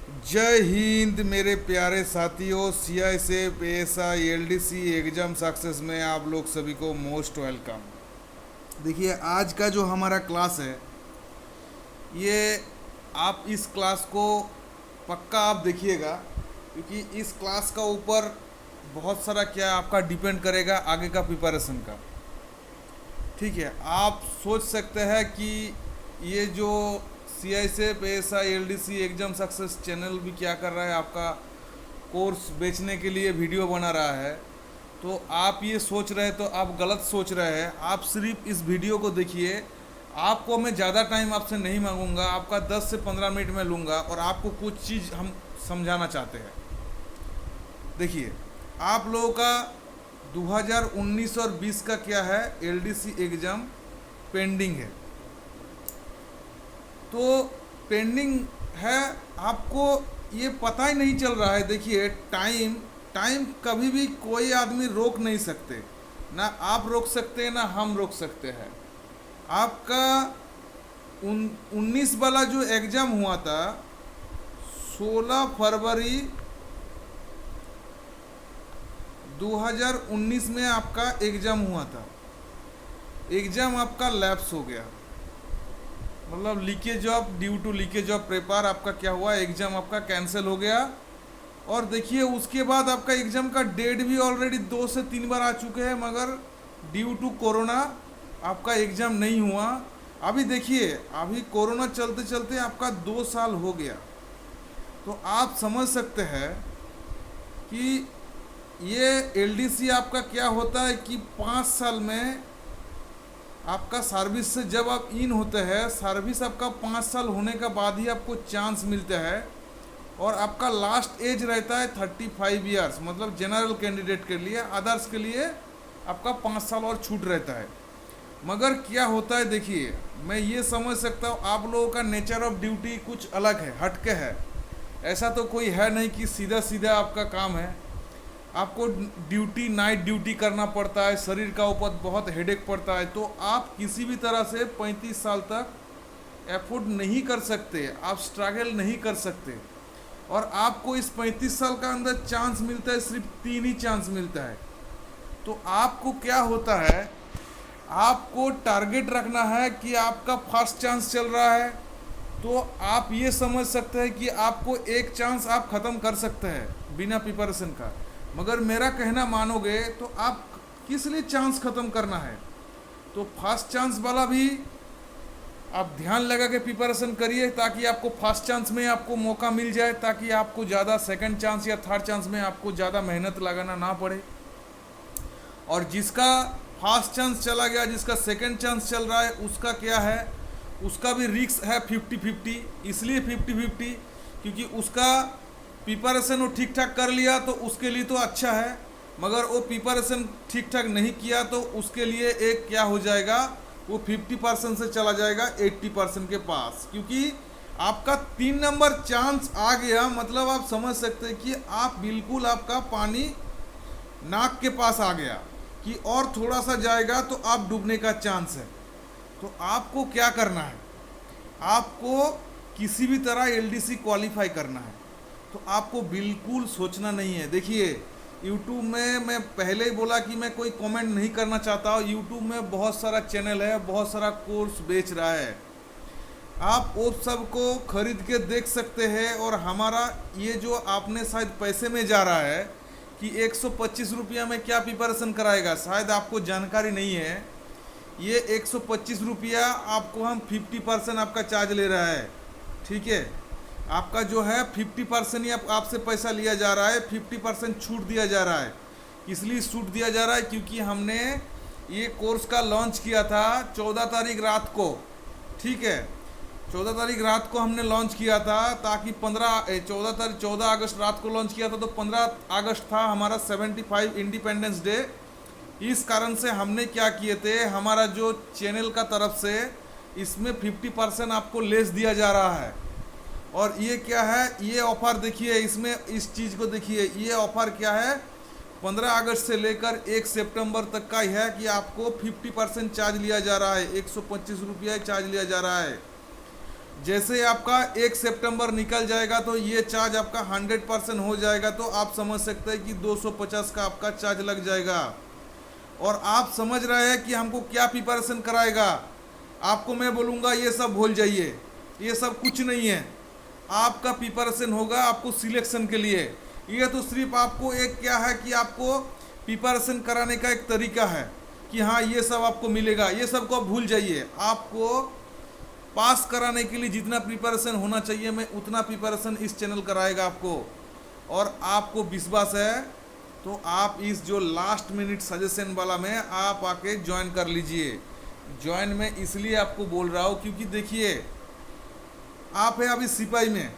जय हिंद मेरे प्यारे साथियों। CISF ASI LDC exam success में आप लोग सभी को मोस्ट वेलकम। देखिए, आज का जो हमारा क्लास है, ये आप इस क्लास को पक्का आप देखिएगा, क्योंकि इस क्लास का ऊपर बहुत सारा क्या आपका डिपेंड करेगा आगे का प्रिपरेशन का। ठीक है, आप सोच सकते हैं कि ये जो CISF ASI LDC exam success channel भी क्या कर रहा है, आपका कोर्स बेचने के लिए वीडियो बना रहा है। तो आप ये सोच रहे हैं तो आप गलत सोच रहे हैं। आप सिर्फ इस वीडियो को देखिए। आपको मैं ज़्यादा टाइम आपसे नहीं मांगूंगा, आपका 10 से 15 मिनट में लूँगा और आपको कुछ चीज़ हम समझाना चाहते हैं। देखिए, आप लोगों का 2019 और 20 का क्या है, एलडीसी एग्ज़ाम पेंडिंग है। तो पेंडिंग है, आपको ये पता ही नहीं चल रहा है। देखिए, टाइम टाइम कभी भी कोई आदमी रोक नहीं सकते, ना आप रोक सकते हैं ना हम रोक सकते हैं। आपका 19 वाला जो एग्ज़ाम हुआ था 16 फरवरी 2019 में आपका एग्ज़ाम हुआ था। एग्ज़ाम आपका लैप्स हो गया, मतलब leakage of due to leakage of paper आपका क्या हुआ, एग्ज़ाम आपका कैंसिल हो गया। और देखिए, उसके बाद आपका एग्ज़ाम का डेट भी ऑलरेडी 2 से 3 बार आ चुके हैं, मगर ड्यू टू कोरोना आपका एग्ज़ाम नहीं हुआ। अभी देखिए, अभी कोरोना चलते चलते आपका 2 साल हो गया। तो आप समझ सकते हैं कि ये एलडीसी आपका क्या होता है कि 5 साल में आपका सर्विस से जब आप इन होते हैं, सर्विस आपका 5 साल होने के बाद ही आपको चांस मिलता है। और आपका लास्ट एज रहता है 35 ईयर्स, मतलब जनरल कैंडिडेट के लिए। अदर्स के लिए आपका 5 साल और छूट रहता है। मगर क्या होता है, देखिए, मैं ये समझ सकता हूँ आप लोगों का नेचर ऑफ ड्यूटी कुछ अलग है, हटके है। ऐसा तो कोई है नहीं कि सीधा सीधा आपका काम है। आपको ड्यूटी, नाइट ड्यूटी करना पड़ता है, शरीर का ऊपर बहुत हेडेक पड़ता है। तो आप किसी भी तरह से 35 साल तक एफोर्ड नहीं कर सकते, आप स्ट्रगल नहीं कर सकते। और आपको इस 35 साल का अंदर चांस मिलता है, सिर्फ 3 ही चांस मिलता है। तो आपको क्या होता है, आपको टारगेट रखना है कि आपका फर्स्ट चांस चल रहा है, तो आप ये समझ सकते हैं कि आपको एक चांस आप ख़त्म कर सकते हैं बिना प्रिपरेशन का। मगर मेरा कहना मानोगे तो आप किस लिए चांस ख़त्म करना है। तो फर्स्ट चांस वाला भी आप ध्यान लगा के प्रिपरेशन करिए, ताकि आपको फर्स्ट चांस में आपको मौका मिल जाए, ताकि आपको ज़्यादा सेकंड चांस या थर्ड चांस में आपको ज़्यादा मेहनत लगाना ना पड़े। और जिसका फर्स्ट चांस चला गया, जिसका सेकंड चांस चल रहा है, उसका क्या है, उसका भी रिस्क है 50-50। इसलिए 50-50 क्योंकि उसका प्रिपरेशन वो ठीक ठाक कर लिया तो उसके लिए तो अच्छा है, मगर वो प्रिपरेशन ठीक ठाक नहीं किया तो उसके लिए एक क्या हो जाएगा, वो 50% से चला जाएगा 80% के पास। क्योंकि आपका 3 नंबर चांस आ गया, मतलब आप समझ सकते हैं कि आप बिल्कुल, आपका पानी नाक के पास आ गया, कि और थोड़ा सा जाएगा तो आप डूबने का चांस है। तो आपको क्या करना है, आपको किसी भी तरह एलडीसी क्वालिफाई करना है। तो आपको बिल्कुल सोचना नहीं है। देखिए, यूट्यूब में मैं पहले ही बोला कि मैं कोई कमेंट नहीं करना चाहता हूँ। यूट्यूब में बहुत सारा चैनल है, बहुत सारा कोर्स बेच रहा है, आप वो सब को खरीद के देख सकते हैं। और हमारा ये जो आपने शायद पैसे में जा रहा है कि 125 रुपया में क्या प्रिपरेशन कराएगा, शायद आपको जानकारी नहीं है। ये 125 रुपया आपको हम 50% आपका चार्ज ले रहा है। ठीक है, आपका जो है 50% ही आपसे पैसा लिया जा रहा है, 50% छूट दिया जा रहा है। इसलिए छूट दिया जा रहा है क्योंकि हमने ये कोर्स का लॉन्च किया था 14 तारीख रात को। ठीक है, 14 तारीख रात को हमने लॉन्च किया था, ताकि 14 अगस्त रात को लॉन्च किया था, तो 15 अगस्त था हमारा 75 इंडिपेंडेंस डे। इस कारण से हमने क्या किए थे, हमारा जो चैनल का तरफ से इसमें 50% आपको लेस दिया जा रहा है। और ये क्या है, ये ऑफ़र देखिए, इसमें इस चीज़ को देखिए, ये ऑफ़र क्या है, 15 अगस्त से लेकर 1 सितंबर तक का ही है कि आपको 50% चार्ज लिया जा रहा है, 125 रुपया चार्ज लिया जा रहा है। जैसे आपका 1 सितंबर निकल जाएगा तो ये चार्ज आपका 100% हो जाएगा, तो आप समझ सकते हैं कि 250 का आपका चार्ज लग जाएगा। और आप समझ रहे हैं कि हमको क्या प्रिपरेशन कराएगा। आपको मैं बोलूँगा ये सब भूल जाइए, ये सब कुछ नहीं है। आपका प्रिपरेशन होगा आपको सिलेक्शन के लिए। ये तो सिर्फ आपको एक क्या है कि आपको प्रिपरेशन कराने का एक तरीका है कि हाँ ये सब आपको मिलेगा, ये सब को आप भूल जाइए। आपको पास कराने के लिए जितना प्रिपरेशन होना चाहिए, मैं उतना प्रिपरेशन इस चैनल कराएगा आपको। और आपको विश्वास है तो आप इस जो लास्ट मिनट सजेशन वाला में आप आके ज्वाइन कर लीजिए। ज्वाइन में इसलिए आपको बोल रहा हूँ क्योंकि देखिए आप है अभी सिपाही में,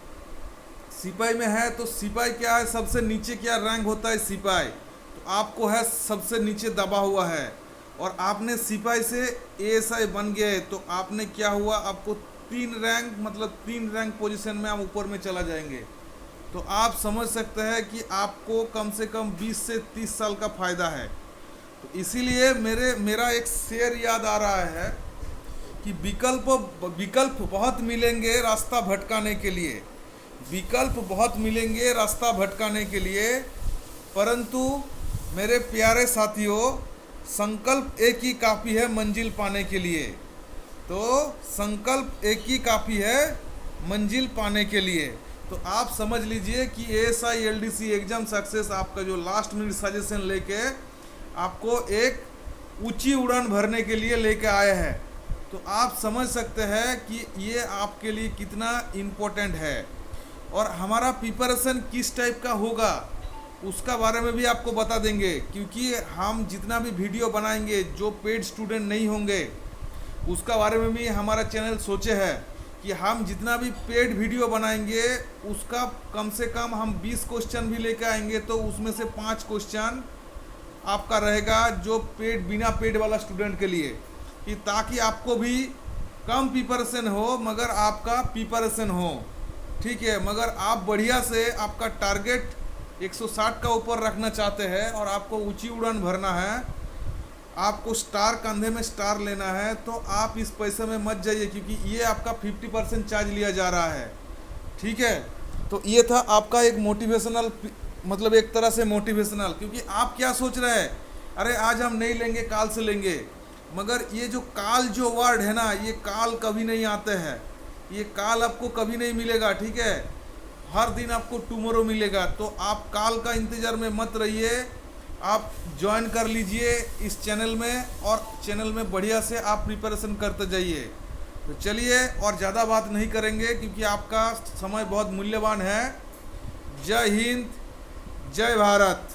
सिपाही में है तो सिपाही क्या है, सबसे नीचे क्या रैंक होता है सिपाही, तो आपको है सबसे नीचे दबा हुआ है। और आपने सिपाही से एएसआई बन गए तो आपने क्या हुआ, आपको 3 रैंक मतलब 3 रैंक पोजीशन में आप ऊपर में चला जाएंगे। तो आप समझ सकते हैं कि आपको कम से कम 20 से 30 साल का फ़ायदा है। तो इसीलिए मेरा एक शेर याद आ रहा है कि विकल्प बहुत मिलेंगे रास्ता भटकाने के लिए, विकल्प बहुत मिलेंगे रास्ता भटकाने के लिए, परंतु मेरे प्यारे साथियों संकल्प एक ही काफ़ी है मंजिल पाने के लिए। तो संकल्प एक ही काफ़ी है मंजिल पाने के लिए। तो आप समझ लीजिए कि एएसआई एलडीसी एग्जाम सक्सेस आपका जो लास्ट मिनट सजेशन लेके आपको एक ऊंची उड़ान भरने के लिए लेके आए हैं। तो आप समझ सकते हैं कि ये आपके लिए कितना इम्पोर्टेंट है। और हमारा प्रिपरेशन किस टाइप का होगा उसका बारे में भी आपको बता देंगे, क्योंकि हम जितना भी वीडियो बनाएंगे जो पेड स्टूडेंट नहीं होंगे उसका बारे में भी हमारा चैनल सोचे है कि हम जितना भी पेड वीडियो बनाएंगे उसका कम से कम हम 20 क्वेश्चन भी लेकर आएंगे, तो उसमें से 5 क्वेश्चन आपका रहेगा जो पेड बिना पेड वाला स्टूडेंट के लिए, कि ताकि आपको भी कम प्रिपरेशन हो मगर आपका प्रिपरेशन हो, ठीक है। मगर आप बढ़िया से आपका टारगेट 160 का ऊपर रखना चाहते हैं और आपको ऊंची उड़ान भरना है, आपको स्टार कंधे में स्टार लेना है, तो आप इस पैसे में मत जाइए क्योंकि ये आपका 50% चार्ज लिया जा रहा है, ठीक है। तो ये था आपका एक मोटिवेशनल, मतलब एक तरह से मोटिवेशनल, क्योंकि आप क्या सोच रहे हैं, अरे आज हम नहीं लेंगे काल से लेंगे, मगर ये जो काल जो वर्ड है ना, ये काल कभी नहीं आते हैं, ये काल आपको कभी नहीं मिलेगा, ठीक है। हर दिन आपको टुमारो मिलेगा। तो आप काल का इंतज़ार में मत रहिए, आप ज्वाइन कर लीजिए इस चैनल में और चैनल में बढ़िया से आप प्रिपरेशन करते जाइए। तो चलिए और ज़्यादा बात नहीं करेंगे क्योंकि आपका समय बहुत मूल्यवान है। जय हिंद, जय भारत।